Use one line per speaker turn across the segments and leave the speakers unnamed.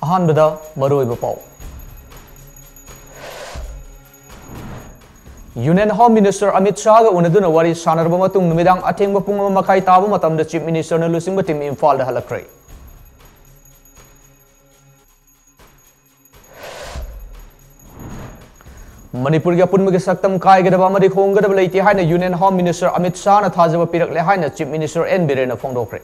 अहानबदा मरोइब पाउ union home minister Amit Shah गा उनदुना वारी सानरबा मतुंग नुमिदांग अथेंगबा पुंग अमा मखाई ताबा मतमदा चीफ मिनिस्टर न लुसिंगबा टीम इम्फाल दा हलक्रे मणिपुर की अपुनब की सक्तम कायगदब अमदि होंगदब लेते हाइना union home minister Amit Shah न थाजब पिरकले हाइना चीफ मिनिस्टर एन बिरेन फोंदोक्रे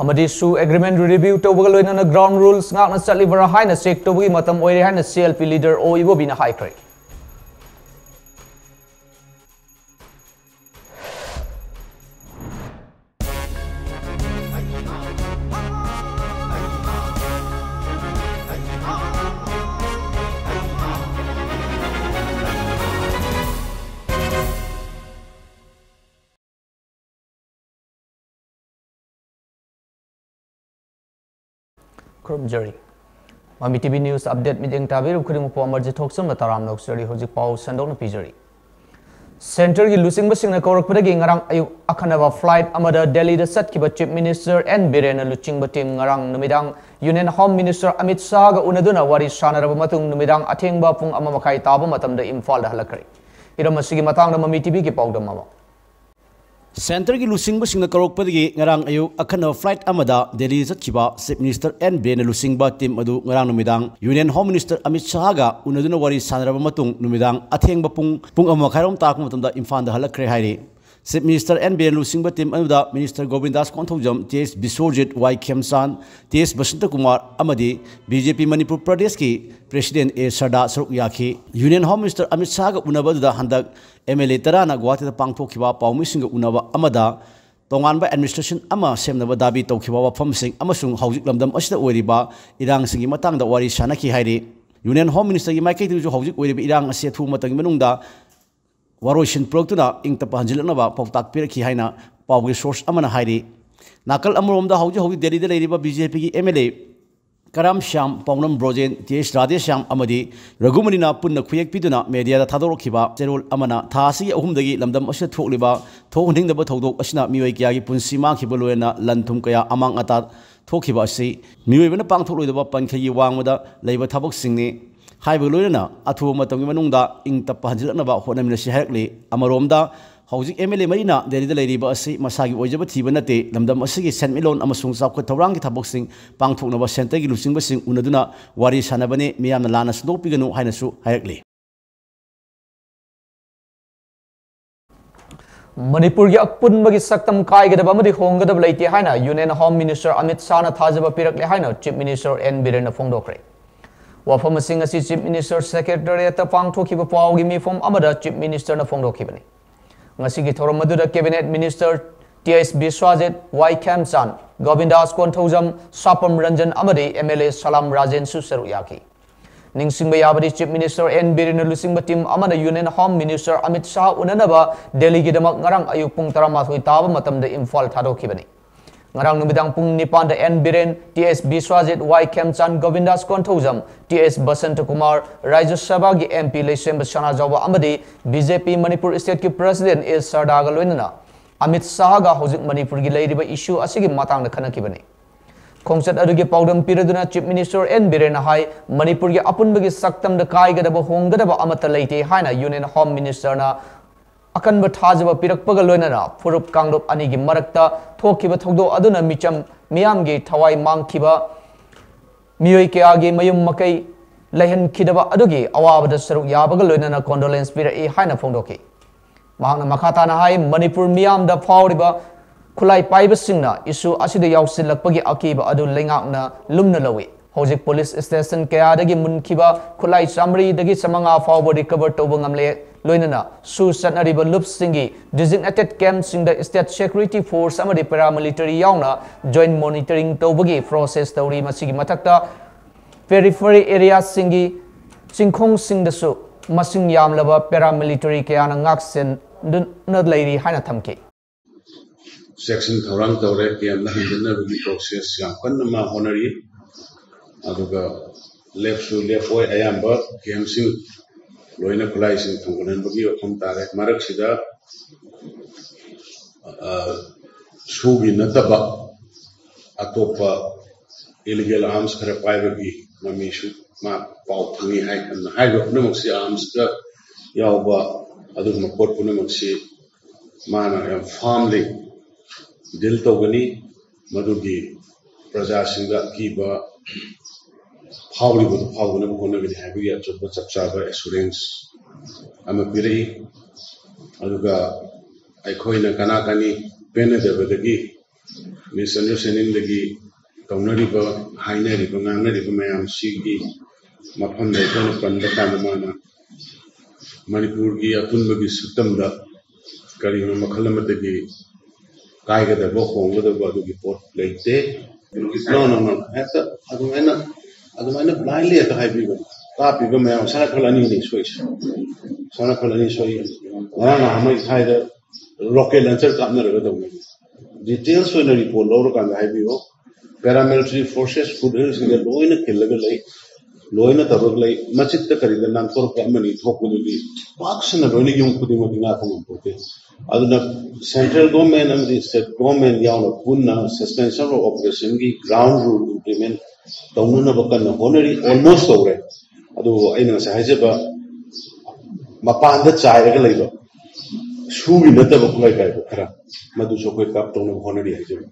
अमदि सु एग्रीमेंट रिव्यू तौबगा लोइना ग्राउंड रूल्स ngakna चलिबरा हाइना चेक तौबगी मतम ओइरे हाइना सीएलपी लीडर ओ इबो बिना हाइक्रे Jari. Mami TV News update meeting tabiru kuri mupo amarji thoksam na taram noksari hoji pau sandok na pijari. Center ki lusing basing na korak pada gi ngarang ayu akhanaba flight amada Delhi da sat kiba Chief Minister N Biren na luching batim ngarang numidang Union Home Minister Amit Shah ga unaduna wari shanaraba matung numidang athengba pung ama makai taba matam da Imphal da halakari. Ira masigi matang na Mami TV ki pau da mama.
Center की लुसिंग busing करोक पदगी ngarang ayu akhana flight amada Delhi zatkiba Chief Minister N Biren lusing ba team adu ngarang numidang Union Home Minister Amit Shah ga unaduna wari sanaraba matung numidang atheng ba pung ama khairom tak matumda Imphal da halakre hairi Chief Minister N Biren lusing ba team anuda Minister Govindas Konthojam TS Biswajit Y Khemsan TS Basanta Kumar amadi BJP Manipur Pradesh ki President A Sarda Saruk Yakhi Union Home Minister Amit Shah ga unaba da handak MLA Tarana Guwahati da pangthokhiba paumishing unaba amada tonganba administration ama semnaba dabi tawkhiba wafam sing amasung hawjik lamdam asida oiriba irang singi matangda wari sanaki hairi Union Home Minister gi maikai tu hawjik oiriba irang ase thu matang manungda waroishin proktuna ingtapa hanjilnaba pawtak piraki haina pawgi source amana hairi nakal amromda hawji Delhi da leiriba BJP gi MLA Karam Shyam Paunam Brojen TS Radheshyam amadi Raghumanina punna khuyak piduna media da thadorokhiba cherol amana thasi ahumdagi lamdam asha thokliba thohindaba thodok asina mioi kya gi punsi ma khiba loena lanthum kaya amang ata thokhiba asi mioi bana pangthokloidaba pankhagi wangmada leiba thabok singni haiba loena athu matamgi manungda ingta panjilnaba honamina si harakli amaromda Hawjik MLA Marina Delhi da leiriba asi masagi oijaba thiba nate lamdam asigi senmilon amasung sapkha thawrang ki thabok sing pangthoknaba center gi lusing basing unaduna wari sanabane miyamna lana sdopiganu haina su harakli
Manipur ki apunbagi saktam kaigedaba amadi honggadaba leite haina Union Home Minister Amit Shah na thajaba pirakle haina Chief Minister N Biren na phongdokre wafam sing asi Chief Minister Secretariat ta pangthokhiba pawgi mifom amada Chief Minister na phongdokhibani Ngasigi thoram maduda Cabinet Minister TS Biswajit Y Khemsan Govindas Konthojam Sapam Ranjan amadi MLA Salam Rajen Susaru Yaki Ningsingba yabadi Chief Minister N Biren lusingba team amada Union Home Minister Amit Shah unanaba Delhi gi damak ngarang ayuk pung 13 taba matamda Imphal thadokhibani ngarang numidang pung 9 da N Biren TS Biswajit Y Khemsan Govindas Konthojam TS Basanta Kumar Rajya Sabha gi MP Lesemba Shana Jawa amadi BJP Manipur State ki President A Sarda ga loinana Amit Shah ga hojik Manipur gi leiriba issue asigi matang da khanakibani Khongsat adugi pawdam piraduna Chief Minister N Biren hai Manipur gi apunbagi saktam da kaigadaba honggadaba amata leite haina Union Home Minister na akan bathajaba pirakpaga loinana furup kangdop anigi marakta thokiba thogdo aduna micham miyamgi thawai mangkhiba miyoi kayagi mayum makai lehan khidaba adugi awabada saruk yabaga loinana condolence pira e haina phongdoki mahangna makhata na hai Manipur miyam da phawriba khulai paiba singna isu asida yausilakpagi akiba adu lengakna lumna lawi hojik police station kaya dagi munkhiba khulai samri dagi samanga phawbo recover toba ngamle loinana su sanariba loops singi designated camp singda state security force amadi paramilitary yauna joint monitoring tobagi process tawri masigi mathakta periphery area singi chingkhong singda su masing yamlaba paramilitary kayana ngaksen na leiri haina thamki
section thorang tawre km na hindna bi process yam kanna ma honori aduga left way ayamba km sing loina khulai sing thongnan bagi okham tare marak sida sugi nataba atopa illegal arms khara paibagi mami shu ma pau thangi hai kan hai ba punamoksi arms ka yawba adu ma pot punamoksi mana yam family dil togani madugi praja singa kiba phawli bu kona gidi habi ya chobba chapchaba assurance ama piri aduga aikhoina kana kani pene debadagi misunderstanding dagi kaunariba hainariba nganariba mayam sigi mafam da kona panda kana mana manipur gi apunbagi sutamda karima makhalamati kaiga da bo honga da badu gi pot leite no hata adumana blindly at haibi ka piba mayam sara khalani ni soi wana na hamai thaida rocket launcher kamna raga da details when report lor kan haibi paramilitary forces food is in the loina killaga lai loina tabak lai machit ta karida nan for kamani thokuni bi paksana loina yung kudi madinga thong pote aduna central government and the state government yauna punna suspension of operation gi ground rule implement taununa bakan honori almost over adu aina sa haijaba mapanda chairaga laiba sugi nataba kulai kai khara madu sokoi kap tauna honori haijaba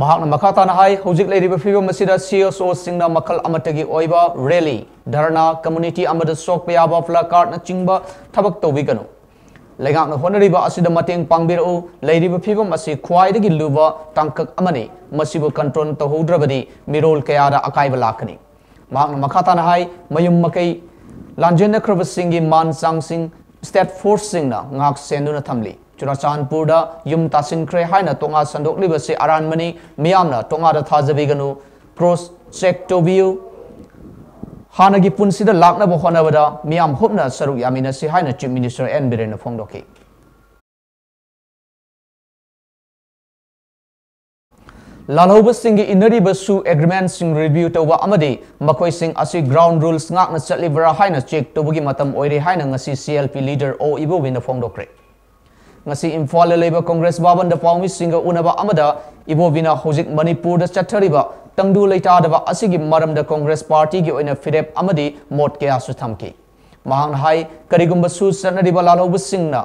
Mahakna makatana hai hojik lady fibo masida CSO singna makal amatagi oiba rally dharna community amada sok payaba placard na chingba thabak tobiganu legak na honariba asida mateng pangbirau lady fibo masi khwaidagi luba tangkak amani masibu control tohudrabadi mirol kayada akaiba lakani mahakna makatana hai mayum makai lanjena krabasinggi man sangsing state force singna ngak senduna thamli Churachandpurda yum tasin kre haina tonga sandok libasi aran mani miyamna tonga da thajabiganu cross check tobiu hanagi punsida lakna bo honabada miyam hopna saruk yamina si haina chief minister N Biren phongdoki lalhoba singi inari basu agreement sing review toba amadi makoi sing asi ground rules ngakna chatlibara haina check tobugi matam oire haina ngasi CLP leader o ibo wina phongdokre ngasi imphal leba congress baban da pawmi singa unaba amada ibobina hojik manipur da chathariba tangdu leita da asigi maram da congress party gi oina firep amadi mot kya su thamki mahang hai karigumba su sanariba lalobu singna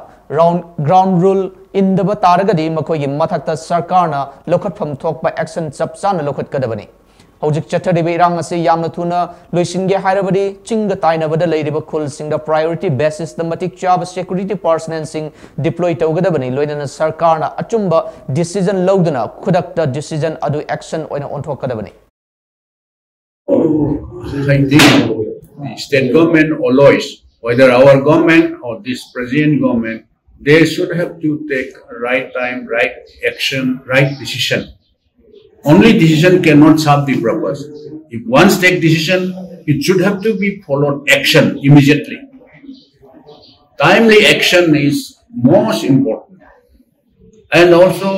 ground rule in the bataragadi makoi gi mathakta sarkarna lokhatpham thokpa action chapchana lokhat kadabani hojik chathariba irang ase yamna thuna loisinge hairabadi chinga tainabada leiriba khul singda priority basis the matik chaba security personnel sing deploy tawgadabani loinana sarkarna achumba decision lawduna khudakta decision adu action oina onthokadabani
I think the state government always, whether our government or this present government, they should have to take right time, right action, right decision. Only decision cannot serve the purpose. If once take decision, it should have to be followed action immediately. Timely action is most important. And also,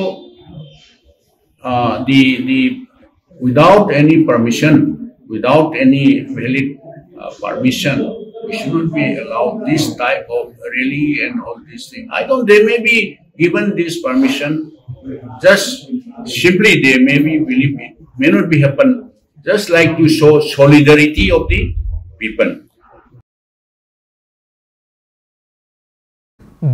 without any permission, without any valid permission, we should not be allowed this type of rally and all these things. I don't. They may be given this permission. Just simply they may be believe it may not be happen. Just like to show solidarity of the people.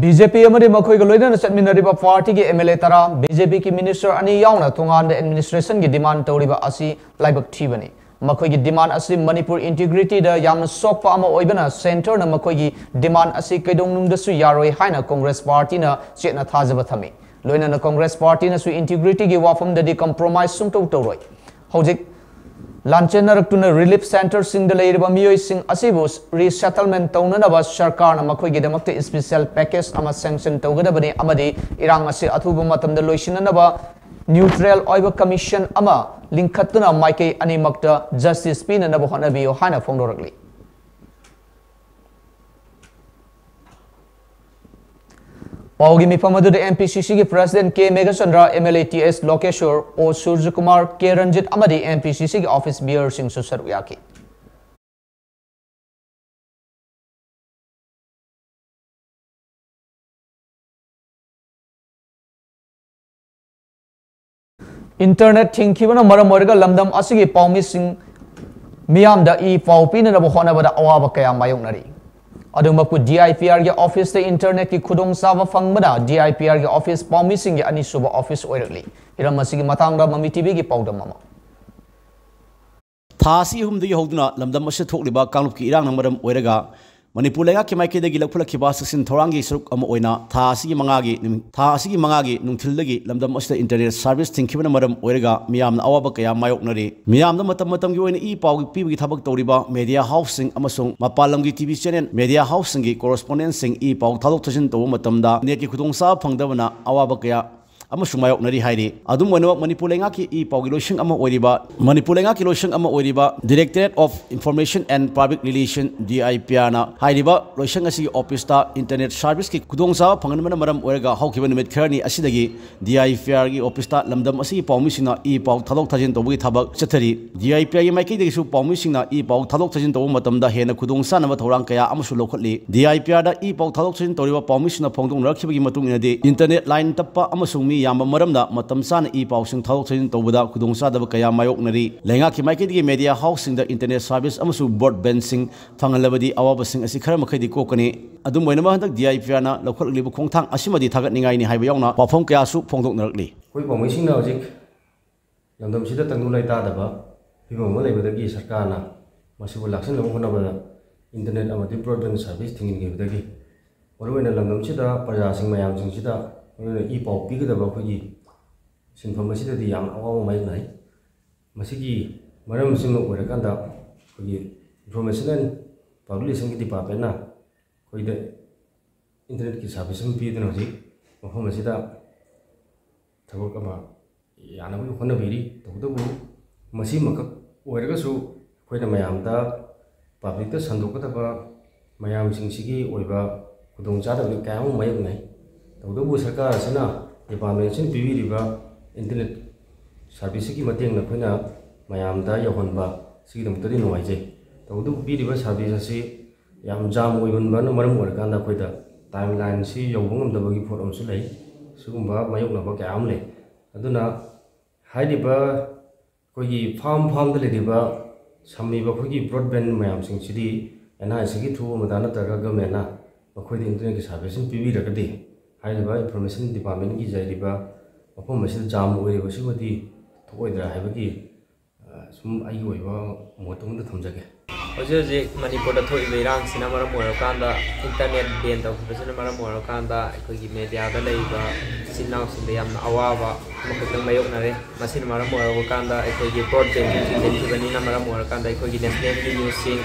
BJP amadi makhoi ga loina chatminariba party gi MLA tara BJP ki minister ani yauna tungan da administration gi demand tawriba asi laibak thibani makhoi gi demand asi Manipur integrity da yamna sokpa ama oibana center na makhoi gi demand asi kaidongnung da su yaroi haina Congress party na chetna thajaba thami loina na Congress party na su integrity gi wafam da di compromise sum tawroi hojik Lanchenarakuna relief center sing the Lady Bamio sing Asibus resettlement Tonanaba Sharkar Makogi Demakte special package ama sanction Togadabani Amadi Irang Asi Atubumatam the Loishinanaba neutral oil commission ama Linkatuna Mike Animakta Justice Pin and Nabohanabi Ohana Fondoragli. Paugimi Pamadu the MPCC President K. Megachandra MLATS Lokeshwar O Surjakumar K. Ranjit Amadi MPCC Office Beer Singh Susaruyaki. Internet thingkibana maram oiraga lamdam asigi pawmising miyamda I paw pinanaba honabada awaba kaya mayoknari. Adumbaku DIPR ge office the internet ki khudong saba fangbada DIPR ge office pawmising ge ani suba office oiragli. Hiram masigi matangda MAMI TV gi pawdam mama.
Thasi hum de hoduna lamdam ase thokliba kanglup ki irang namaram oiraga Manipur lenga ki maike degi lakphula ki ba saksin thorangi suruk ama oina tha asigi mangagi nungthildagi lamdam asda internet service thingkibana maram oiraga miyamna awaba kaya mayoknari miyamna matam gi oina I paw gi pibagi thabak tawriba media housing amasung mapalamgi TV channel media housing gi correspondent sing I paw thalok thajin taw matamda net ki khudongsa phangdabana awaba kaya Amasumay Nari Haidi, Adum Manipulangaki E. Pogiloshin Ama Oriba, Manipulangaki Lotion Ama Oriba, Directorate of Information and Public Relations, DIPana, Haidiba, Loshangasi Opista, Internet Service Ki Kudongsa, Panganamaram Orega, Hokivan Medkerni, Asidagi, DIPRG Opista, Lamdam Asi Paumisina, E. Pau Talok Tajin to Tabak, Chatari, DIPI Maki Su Paumisina, E. Pau Talok Tajin to Matamda Hena Kudongsa Namatorankaya, Amasulokali, DIPR, E. Pau Talok Tajin to Paumisina Pongdong Rakibi Matung in the Internet line Tapa Amasumi. Yamba maramda matam sana I paw sing thawok thajin tawbada khudongsa daba kaya mayoknari lenga ki maiki media housing the internet service amasu broadband sing phangalabadi awaba sing asi khara makhai di kokani adum moina ma handak DIPR na lokhol libu khongthang asimadi thagat ningai ni haiba yawna pafom kaya su phongdok narakli
koi pawmi sing na hojik lamdam sida tangnu lai ta daba phibam ma leibadagi sarkar na masibu laksan lamu hona bada internet amadi broadband service thingin ge badagi oruina lamdam sida praja sing mayam sing sida I paw pigdaba khoi sinfam asida di yam awawa mai nai masigi maram sing oirakanda khoi information and publishing department na khoi de internet ki service pi dena hoji mafam asida thagok ama yana bu khona biri tawdabu masi makak oiraga su khoi na mayam da public ta sandokadaba mayam sing sigi oiba khudong chada bi kayam mai nai Tawdabu sarkar asina department sin pibiriba internet service ki mateng na khoina mayamda yahonba sigi damtari nuwaije tawdabu pibiriba service asi yam jam oibunba na maram orakanda khoida timeline si yobungam dabagi forum su lei sugumba mayokna ba kayam le aduna haidiba khogi farm da lediba sammiba khogi broadband mayam sing sidi ena sigi thu madana taga government na khoidi internet ki service pibiragadi Haiba information department ki jairiba mafam masil jam oire basimati thoidra haibagi sum ai oiba motung da thamjage
Oje Manipur da thoi beirang sina maram orakanda internet ban da khubasina maram orakanda ekogi media da leiba sinnaw sinda yamna awaba makutang mayok nare masin maram orakanda ekogi broadband ki bani na maram orakanda ekogi national news sing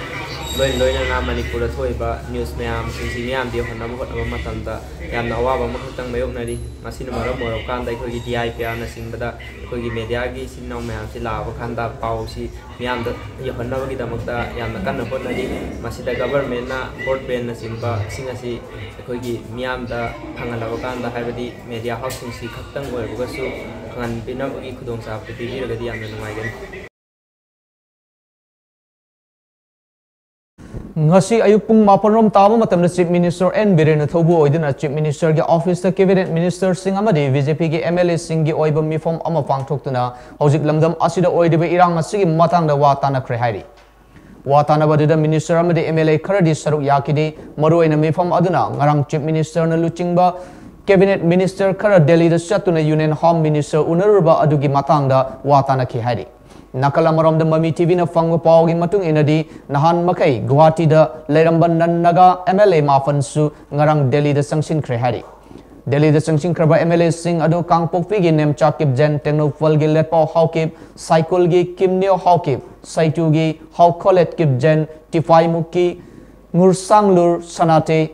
loina na Manipur da thoi ba news mayam sinsi miyam di honna mo hotna matamda yamna awaba makutang mayok nari masin maram orakanda ekogi DIPR na singbada ekogi media gi sinnaw mayam si laba khanda paw si miyam da yahonna gi damakta yamna kan hotnari masida government na broadband na simba singasi ekogi miyam da phangalaba kanda haibadi media housing si khaktang oibugasu khan binabagi khudongsa pibiragadi yamna nungaigani
Ngasi ayuk pung mapanrom tama matamna Chief Minister N. Biren Thobu oidina Chief Minister ge office ta cabinet minister sing amadi BJP ge MLA sing ge oiba mifom ama pangthoktuna hojik lamdam asida oidiba irang asigi matangda wa tanakhre hairi Watana badida minister amadi MLA kharadi saruk yakidi maruina mifom aduna ngarang Chief Minister na luchingba cabinet minister khara Delhi da chatuna Union Home Minister unaruba adugi matangda watana ki hairi Nakala marom da MAMI TV na fango pawgi matung inadi nahan makai Guwahati da Leiramban Nannaga MLA mafansu ngarang Delhi da sangshin kre hari Delhi da sangshin kraba MLA sing ado kangpokpi gi nem chakip jen technopal gi letpaw hawkip cycle gi kimneo hawkip saitu gi hawkolet kip jen tifai muki ngursanglur sanate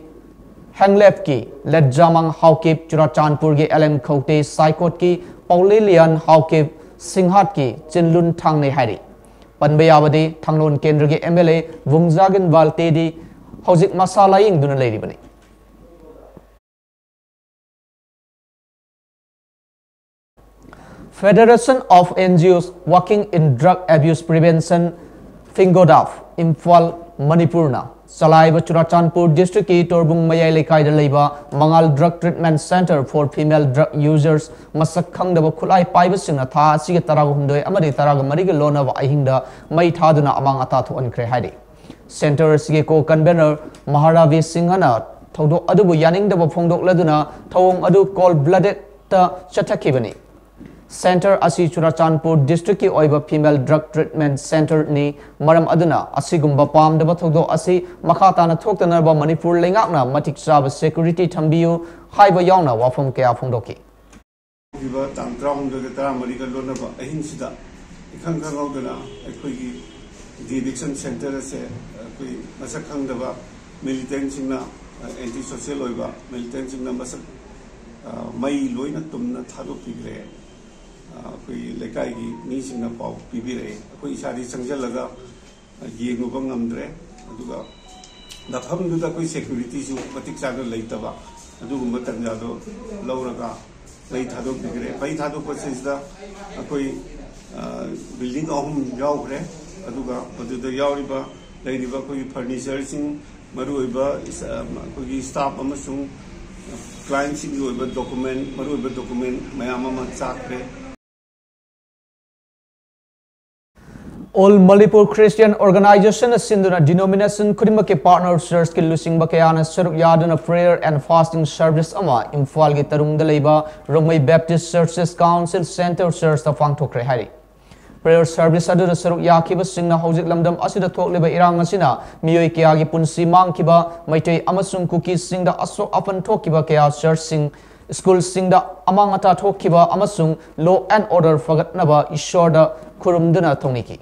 hanglep ki let jamang hawkip churachandpur gi LM khote saikot ki paulilian hawkip Singhat ki Chinlun Thang ne hari Panbayabadi Thanglon Kendra ki MLA Wungzagan Walte di Hojik Masala ing duna leiri bani Federation of NGOs working in drug abuse prevention Fingodaf Imphal Manipurna Salaiba Churachandpur district ki Torbung Mayai Lekai Leiba Mangal Drug Treatment Center for Female Drug Users Masak Khangdaba Khulai Paibasina Tha Siga Taragundoi Amadi Taraga Mariga Lona Ahinda Mai Thaduna Amang Atatu and Krehadi Center Sige Co Convener Maharavi Singhana Todo Adubu Yaning the Pongdok Laduna Tawong Adu called Blooded Chatakibani Center Asi Churachandpur District ki Oiba Female Drug Treatment Center ni Maram Aduna Asigumba Pam the Batogdo Asi Makatana Toktanaba Manipur Lingakna Matik Saba Security Tambiu Haiba Yauna Wafum Kea Fondoki
Tantrong the Taramarica Lonaba Ahinsida Ikangaudana Equigi Division Center Masakandava Militant anti-social oiba militant masak mai loina tumna thado pigre koi lekai gi ni singna pau pibire koi isari sangjalaga yenguba ngamdre aduga dafam duda koi security su matik saga leitaba adugumba tanjado lauraga lei thado pigre bai thado process da koi building ahum yaugre aduga aduda yauriba leiriba koi furniture sing Maruiba is staff amasung clients in the document, Maruiba document, Mayama Sakre.
All Manipur Christian Organization Sinduna denomination Kurimake partner search ki Lusing Bakayana Saruk Yadana prayer and fasting service ama Imphal ki Tarung Dalaiba Romai Baptist Churches Council Center Church the Fangtokre Hari. Prayer service adu saruk yakiba singna hojik lamdam asida thokleba irang asina miyoi kya gi punsi mangkiba maitai amasung cookies singda aso apan thokiba kya church sing school singda amangata thokiba amasung law and order fagatnaba ishorda khurumduna thoniki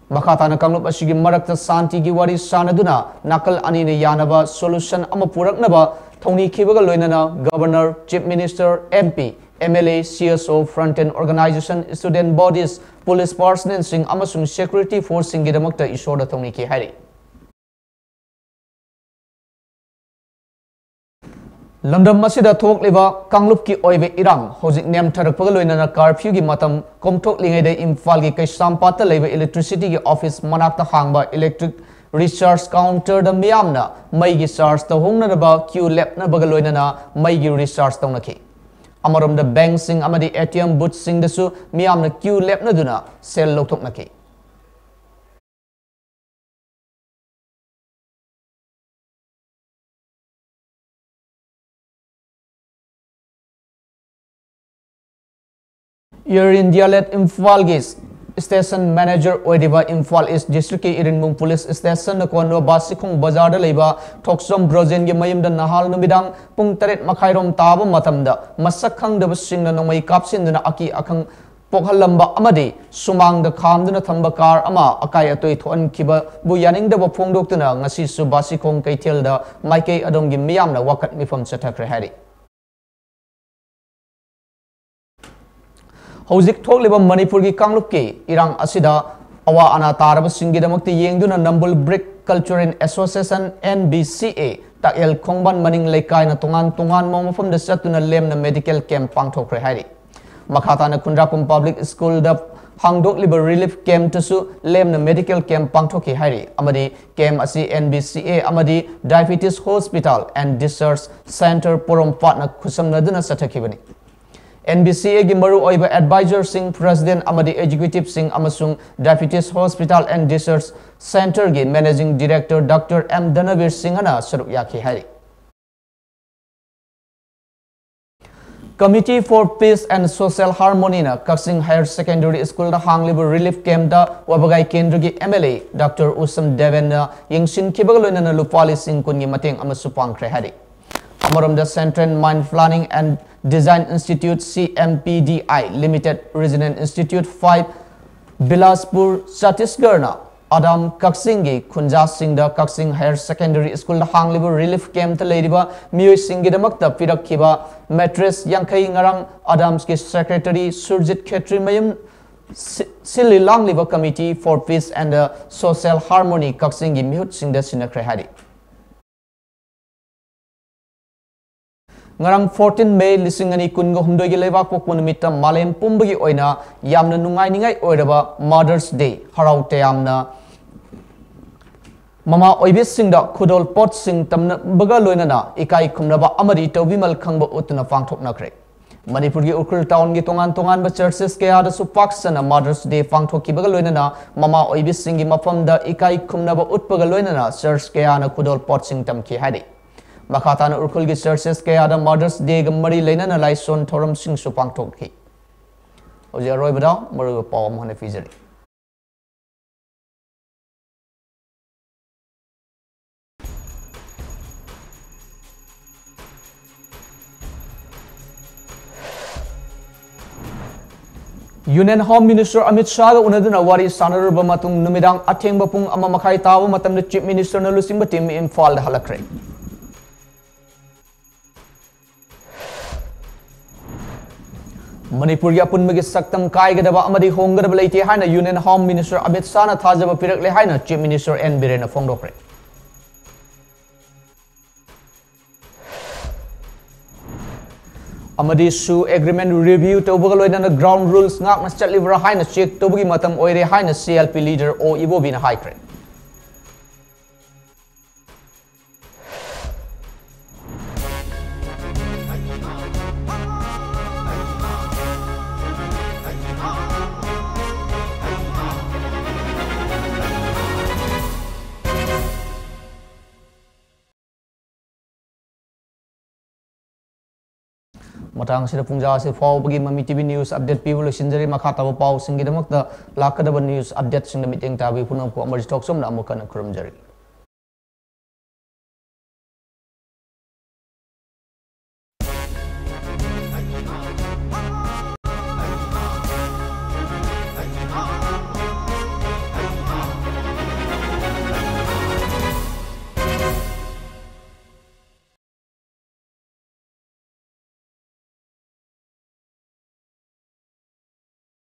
Makatana Kamlup asigi marakta santi gi wari sanaduna nakal ani ne yanaba solution ama puraknaba thoni khibaga loinana governor chief minister MP MLA, CSO, front-end organization, student bodies, police personnel, sing amasung security force sing gidamakta ishoda thongni ki hari. London masida thok leba Kanglup ki oive irang hojik nem tharak pagaloina curfew gi matam komthok lingai de Imphal gi Kaisampata leba electricity gi office manakta hangba electric recharge counter da miyamna mai gi charge ta hongna ba queue lap na bagaloina na mai gi recharge tawnaki. Amarom the bank sing amadi ATM booth sing desu miyam na queue lap na duna sell loktok naki. Air India let Imphal gis Station Manager Oidiba Imphal East District Irinmung Police Station na kono Basikong Bazar da leiba Thoksom Brojen gi mayim da nahal numidang pung 8 makhairom taba matamda masakhang da basing na nongmai kapsin na aki akhang pokhalamba amadi sumang da khamduna thamba car ama akai atoi thon kiba bu yaning da phongdok tuna ngasi su Basikong Kaithel da maikei adong gi miyam na wakat mifam chathakre hari Hojik thokleba Manipur gi Kanglup ki irang asida awa ana taraba singidamakti yengduna Nambul Brick Cultural Association NBCA takel khongban maning leikai na tungan mamafam da satuna lem na medical camp pangthokre hari makhata na Kundrapum Public School da hangdok liber relief camp tasu lem na medical camp pangthoki hari amadi camp asi NBCA amadi Diabetes Hospital and Research Center porom patna khusamna duna sathakibani NBCA gi maru oiba advisor sing president amadi executive sing amasung Diabetes Hospital and Research Center gi managing director Dr. M Danavir Singhana saruk yaki hari Committee for Peace and Social Harmony na Kaksing Higher Secondary School da hanglibu relief camp da wabagai kendra gi MLA Dr. Usam Deven na yingsin kibagaloina na lupali sing kun gi mateng amasupang kre hari Amaram the Central Mine Planning and Design Institute CMPDI Limited Resident Institute 5 Bilaspur Chhattisgarh na Adam Kaksingi Khunja Singh da Kaksing Higher Secondary School da hanglibu relief camp ta leiriba miyoi singgi damakta pirakhiba mattress yankai ngarang Adams ki secretary Surjit Khetri mayam Silli Langliba Committee for Peace and Social Harmony Kaksingi mihut singh da sinakre hari ngarang 14 May lisingani kungo humdoi gi lebak pokpon mitta malem pumbagi oina yamna nungai ningai oiraba Mother's Day harau te yamna mama oibisingda khudol pot sing tamna baga loinana ikai khumnaba amari tawbimal khangba utna pangthoknakre Manipur gi Ukril town gi tongan ba churches ke ada su paksana Mothers Day pangthokki baga loinana mama oibising gi mafamda ikai khumnaba utpaga loinana church ke ana khudol pot sing tamki hadi makhatana Ukril gi churches ke ada Mothers Day ga mari leinana laison thoram sing su pangthokki oje roi bada maru pawam hone fizari Union Home Minister Amit Shah unaduna wari sanarba matung numidang athengba pung ama makhai tawa matamda Chief Minister na lusingba team Imphal da halakre Manipur ya pun magi saktam kai gadaba amadi honggadaba leite haina Union Home Minister Amit Shah na thajaba pirak le haina Chief Minister N Biren na phongdokre amadi su agreement review tobaga loina ground rules ngak na chatlibra haina check tobagi matam oire haina CLP leader o ibobina haikre matang sida pungja se faw bagi MAMI TV news update people sinjari makhata ba paw singi damakta lakadaba news update sing meeting tabi punam ko emergency talk som na amukan kurum jari